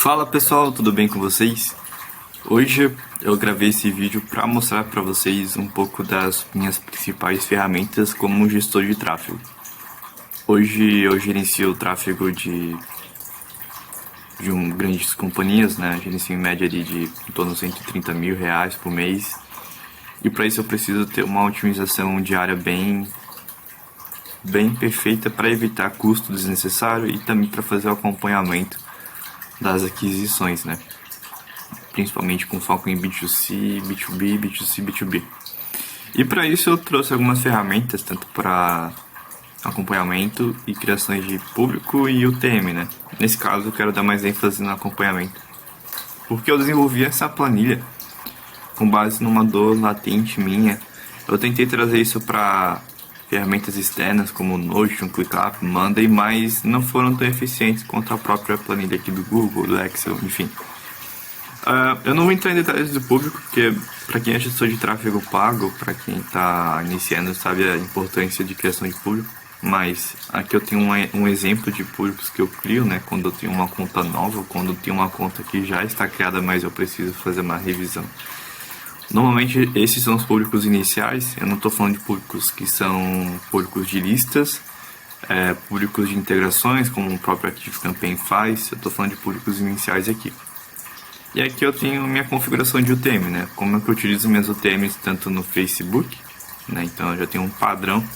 Fala pessoal, tudo bem com vocês? Hoje eu gravei esse vídeo para mostrar para vocês um pouco das minhas principais ferramentas como gestor de tráfego. Hoje eu gerencio o tráfego de grandes companhias, né? Gerencio em média de em torno de R$130 mil por mês. E para isso eu preciso ter uma otimização diária bem perfeita para evitar custo desnecessário e também para fazer o acompanhamento das aquisições, né? Principalmente com foco em B2C, B2B, B2C, B2B. E para isso eu trouxe algumas ferramentas, tanto para acompanhamento e criações de público e UTM, né? Nesse caso eu quero dar mais ênfase no acompanhamento, porque eu desenvolvi essa planilha com base numa dor latente minha. Eu tentei trazer isso para ferramentas externas como Notion, ClickUp, Monday, mas não foram tão eficientes quanto a própria planilha aqui do Google, do Excel, enfim. Eu não vou entrar em detalhes do público, porque para quem é gestor de tráfego pago, para quem está iniciando, sabe a importância de criação de público, mas aqui eu tenho um exemplo de públicos que eu crio, né, quando eu tenho uma conta nova, quando eu tenho uma conta que já está criada, mas eu preciso fazer uma revisão. Normalmente esses são os públicos iniciais. Eu não estou falando de públicos que são públicos de listas, públicos de integrações, como o próprio ActiveCampaign faz. Eu estou falando de públicos iniciais aqui. E aqui eu tenho minha configuração de UTM, né? Como é que eu utilizo minhas UTMs tanto no Facebook, né? Então eu já tenho um padrão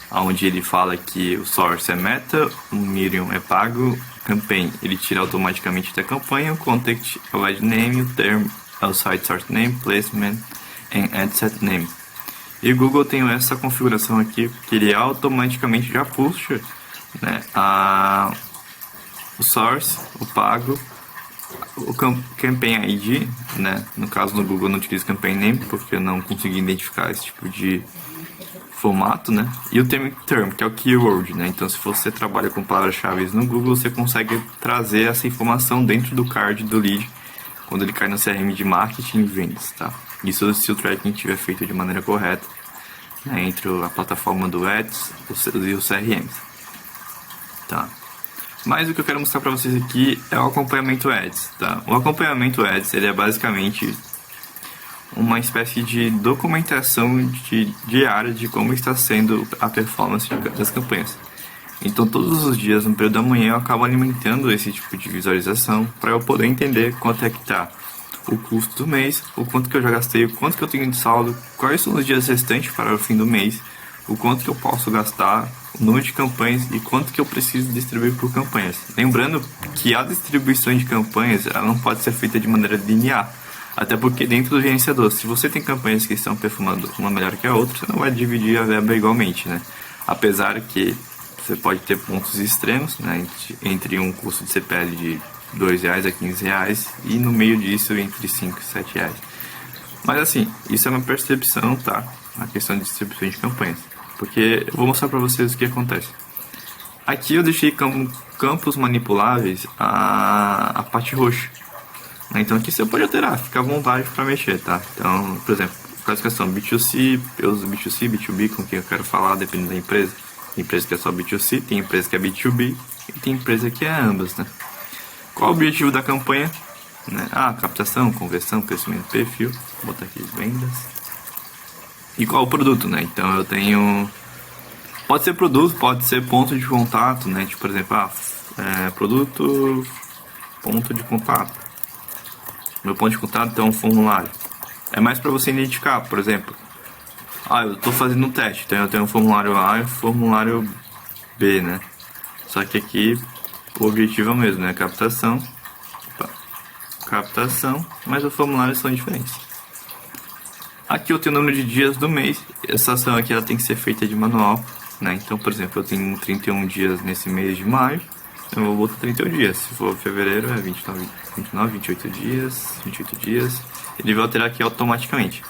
onde ele fala que o source é meta, o medium é pago, campaign ele tira automaticamente da campanha, o contact é o ad name, o term é o site source name, placement and ad set name. E o Google tem essa configuração aqui que ele automaticamente já puxa, né, o source, o pago, o campaign ID, né? No caso no Google eu não utilizo campaign name porque eu não consegui identificar esse tipo de formato, né? E o term, que é o keyword, né? Então se você trabalha com palavras-chave no Google, você consegue trazer essa informação dentro do card do lead quando ele cai no CRM de marketing e vendas, tá? Isso se o tracking estiver feito de maneira correta, né, entre a plataforma do Ads e os CRMs, tá? Mas o que eu quero mostrar para vocês aqui é o acompanhamento Ads, tá? O acompanhamento Ads, ele é basicamente uma espécie de documentação diária de como está sendo a performance das campanhas. Então todos os dias, no período da manhã, eu acabo alimentando esse tipo de visualização para eu poder entender quanto é que está o custo do mês, o quanto que eu já gastei, o quanto que eu tenho de saldo, quais são os dias restantes para o fim do mês, o quanto que eu posso gastar, o número de campanhas e quanto que eu preciso distribuir por campanhas. Lembrando que a distribuição de campanhas ela não pode ser feita de maneira linear, até porque dentro do gerenciador, se você tem campanhas que estão performando uma melhor que a outra, você não vai dividir a verba igualmente, né? Apesar que você pode ter pontos extremos, né, entre um custo de CPL de R$2 a R$15 e no meio disso entre R$5 e R$7. Mas assim, isso é uma percepção, tá? A questão de distribuição de campanhas. Porque eu vou mostrar para vocês o que acontece. Aqui eu deixei campos manipuláveis a parte roxa. Então aqui você pode alterar, fica à vontade para mexer, tá? Então, por exemplo, caso questão B2C, eu uso B2C, B2B com quem eu quero falar, dependendo da empresa. Tem empresa que é só B2C, tem empresa que é B2B e tem empresa que é ambas, né? Qual o objetivo da campanha? Né? Captação, conversão, crescimento do perfil. Vou botar aqui vendas. E qual o produto, né? Então eu tenho... Pode ser produto, pode ser ponto de contato, né? Tipo, por exemplo, produto, ponto de contato. Meu ponto de contato é um formulário. É mais para você identificar, por exemplo... eu estou fazendo um teste, então eu tenho um formulário A e um formulário B, né? Só que aqui o objetivo é o mesmo, né? Captação, mas os formulários são diferentes. Aqui eu tenho o número de dias do mês, essa ação aqui ela tem que ser feita de manual, né? Então, por exemplo, eu tenho 31 dias nesse mês de maio, então eu vou botar 31 dias. Se for fevereiro é 29, 28 dias, ele vai alterar aqui automaticamente.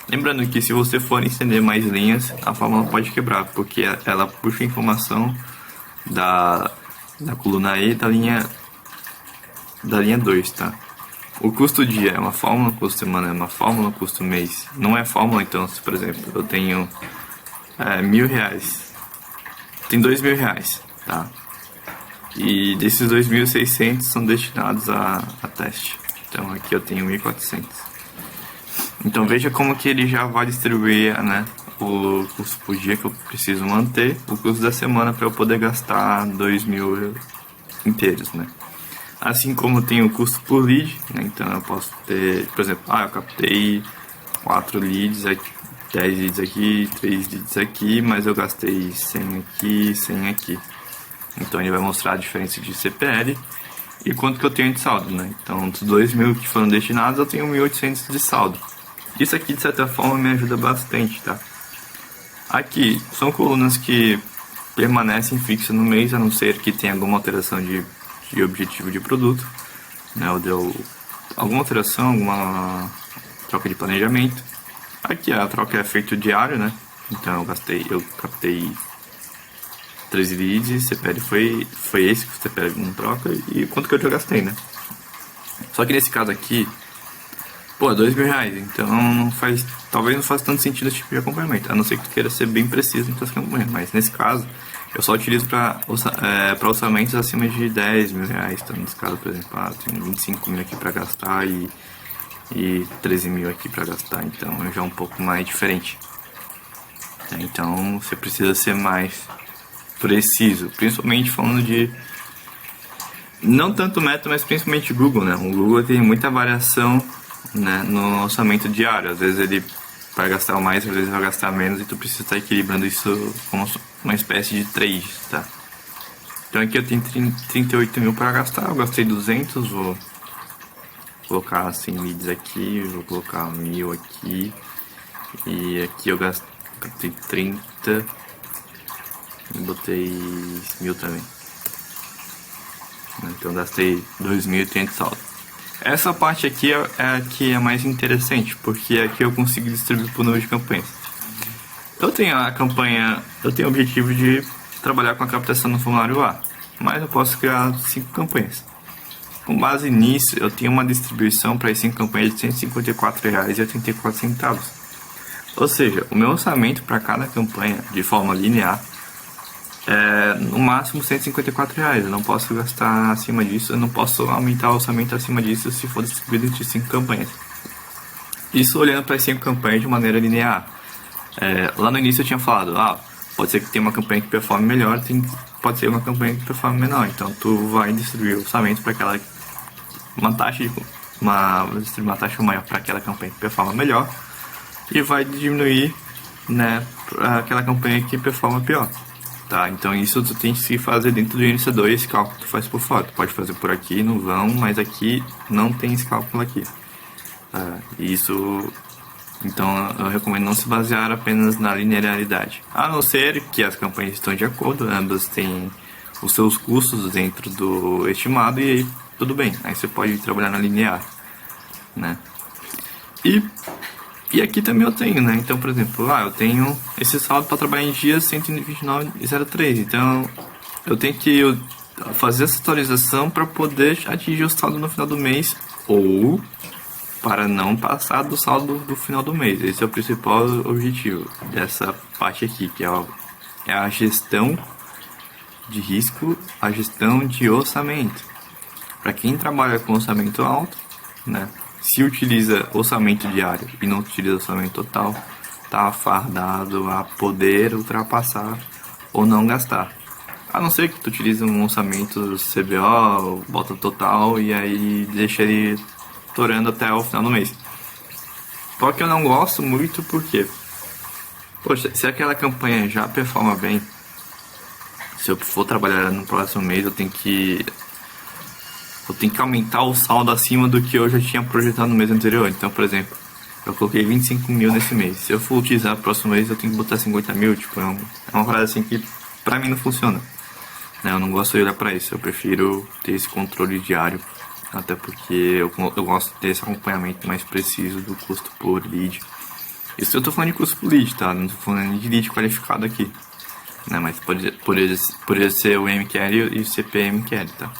Lembrando que se você for estender mais linhas, a fórmula pode quebrar, porque ela puxa a informação da coluna E da linha 2, tá? O custo dia é uma fórmula, o custo semana é uma fórmula, o custo mês não é fórmula. Então, se por exemplo eu tenho R$1.000, tem R$2.000, tá? E desses 2.600 são destinados a teste. Então aqui eu tenho 1.400. Então veja como que ele já vai distribuir, né, o custo por dia que eu preciso manter, o custo da semana para eu poder gastar 2.000 inteiros, né. Assim como tem o custo por lead, né, então eu posso ter, por exemplo, eu captei 4 leads aqui, 10 leads aqui, 3 leads aqui, mas eu gastei 100 aqui, 100 aqui. Então ele vai mostrar a diferença de CPL e quanto que eu tenho de saldo, né? Então dos 2.000 que foram destinados, eu tenho 1.800 de saldo. Isso aqui de certa forma me ajuda bastante, tá? Aqui são colunas que permanecem fixas no mês, a não ser que tenha alguma alteração de objetivo de produto, né? Ou deu alguma alteração, alguma troca de planejamento. Aqui a troca é feita diário, né? Então eu captei 13 leads, CPL foi esse que o CPL não troca e quanto que eu já gastei, né? Só que nesse caso aqui, pô, é R$2.000, então talvez não faça tanto sentido esse tipo de acompanhamento, a não ser que tu queira ser bem preciso nas tuas campanhas, mas nesse caso eu só utilizo para orçamentos acima de R$10.000, então nesse caso, por exemplo, tenho 25.000 aqui para gastar e 13.000 aqui para gastar, então já é um pouco mais diferente. Então você precisa ser mais preciso, principalmente falando de não tanto meta, mas principalmente Google, né? O Google tem muita variação, né, no orçamento diário. Às vezes ele vai gastar mais, às vezes vai gastar menos, e tu precisa estar equilibrando isso como uma espécie de trade, tá? Então aqui eu tenho 38.000 para gastar, eu gastei 200, vou colocar 100 leads aqui, vou colocar 1.000 aqui, e aqui eu gastei 30. Botei 1.000 também. Então gastei 2.030 saldo. Essa parte aqui é a que é mais interessante, porque aqui eu consigo distribuir por número de campanhas. Eu tenho o objetivo de trabalhar com a captação no formulário A, mas eu posso criar 5 campanhas. Com base nisso, eu tenho uma distribuição para as 5 campanhas de R$154,84. Ou seja, o meu orçamento para cada campanha de forma linear no máximo R$154. Eu não posso gastar acima disso, eu não posso aumentar o orçamento acima disso se for distribuído entre 5 campanhas. Isso olhando para as 5 campanhas de maneira linear. Lá no início eu tinha falado, pode ser que tenha uma campanha que performe melhor, pode ser uma campanha que performe menor. Então tu vai distribuir o orçamento para uma taxa maior para aquela campanha que performa melhor e vai diminuir, né, para aquela campanha que performa pior. Tá, então isso tu tem que fazer dentro do INC2, esse cálculo tu faz por fora. Tu pode fazer por aqui no vão, mas aqui não tem esse cálculo aqui. Então eu recomendo não se basear apenas na linearidade. A não ser que as campanhas estão de acordo, ambas têm os seus custos dentro do estimado e aí tudo bem. Aí você pode trabalhar na linear, né? E aqui também eu tenho, né? Então, por exemplo, eu tenho esse saldo para trabalhar em dias 129,03. Então, eu tenho que fazer essa atualização para poder atingir o saldo no final do mês ou para não passar do saldo do final do mês. Esse é o principal objetivo dessa parte aqui, que é a gestão de risco, a gestão de orçamento. Para quem trabalha com orçamento alto, né? Se utiliza orçamento diário e não utiliza orçamento total, tá fardado a poder ultrapassar ou não gastar. A não ser que tu utilize um orçamento CBO, bota total e aí deixa ele torando até o final do mês. Só que eu não gosto muito porque, poxa, se aquela campanha já performa bem, se eu for trabalhar no próximo mês, eu tenho que aumentar o saldo acima do que eu já tinha projetado no mês anterior. Então, por exemplo, eu coloquei 25.000 nesse mês. Se eu for utilizar no próximo mês, eu tenho que botar 50.000. Tipo, é uma parada assim que pra mim não funciona, né? Eu não gosto de olhar pra isso. Eu prefiro ter esse controle diário. Até porque eu gosto de ter esse acompanhamento mais preciso do custo por lead. Isso eu tô falando de custo por lead, tá? Não tô falando de lead qualificado aqui, né? Mas poderia ser o MQL e o CPMQL, tá?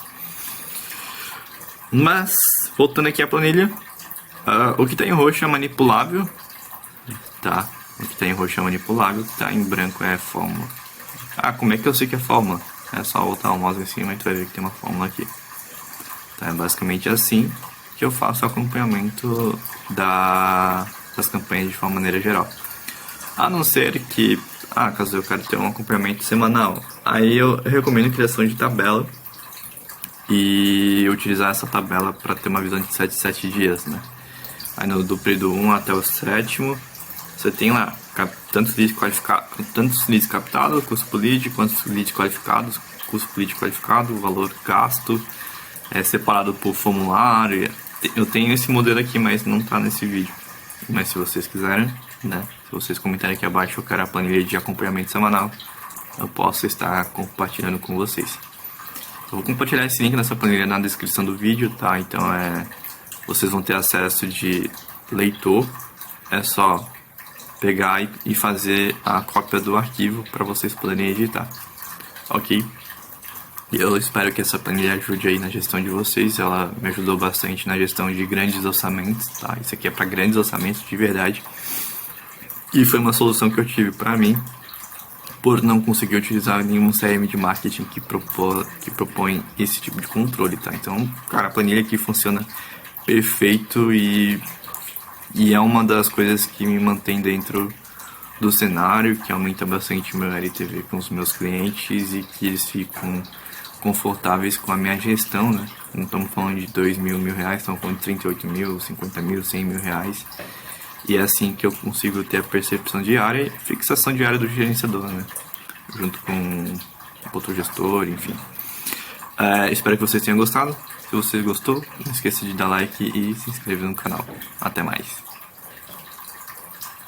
Mas, voltando aqui à planilha, o que está em roxo é manipulável, tá? O que está em roxo é manipulável, o que está em branco é a fórmula. Como é que eu sei que é fórmula? É só voltar o mouse em cima e tu vai ver que tem uma fórmula aqui. Então é basicamente assim que eu faço o acompanhamento das campanhas de uma maneira geral. A não ser que, caso eu quero ter um acompanhamento semanal, aí eu recomendo a criação de tabela e utilizar essa tabela para ter uma visão de 7 dias, né? Aí do período 1 até o 7º, você tem lá tantos leads captados, custo por lead, quantos leads qualificados, custo por lead qualificado, valor gasto, separado por formulário. Eu tenho esse modelo aqui, mas não está nesse vídeo. Mas se vocês quiserem, né, se vocês comentarem aqui abaixo, eu quero a planilha de acompanhamento semanal, eu posso estar compartilhando com vocês. Eu vou compartilhar esse link nessa planilha na descrição do vídeo, tá? Então vocês vão ter acesso de leitor, é só pegar e fazer a cópia do arquivo para vocês poderem editar, ok? Eu espero que essa planilha ajude aí na gestão de vocês. Ela me ajudou bastante na gestão de grandes orçamentos, tá? Isso aqui é para grandes orçamentos de verdade. E foi uma solução que eu tive para mim, por não conseguir utilizar nenhum CRM de marketing que propõe esse tipo de controle, tá? Então, cara, a planilha aqui funciona perfeito e é uma das coisas que me mantém dentro do cenário, que aumenta bastante meu LTV com os meus clientes e que eles ficam confortáveis com a minha gestão, né? Não estamos falando de 2 mil, R$1.000, estamos falando de 38 mil, 50 mil, 100 mil reais. E é assim que eu consigo ter a percepção diária e fixação diária do gerenciador, né? Junto com outro gestor, enfim. Espero que vocês tenham gostado. Se você gostou, não esqueça de dar like e se inscrever no canal. Até mais.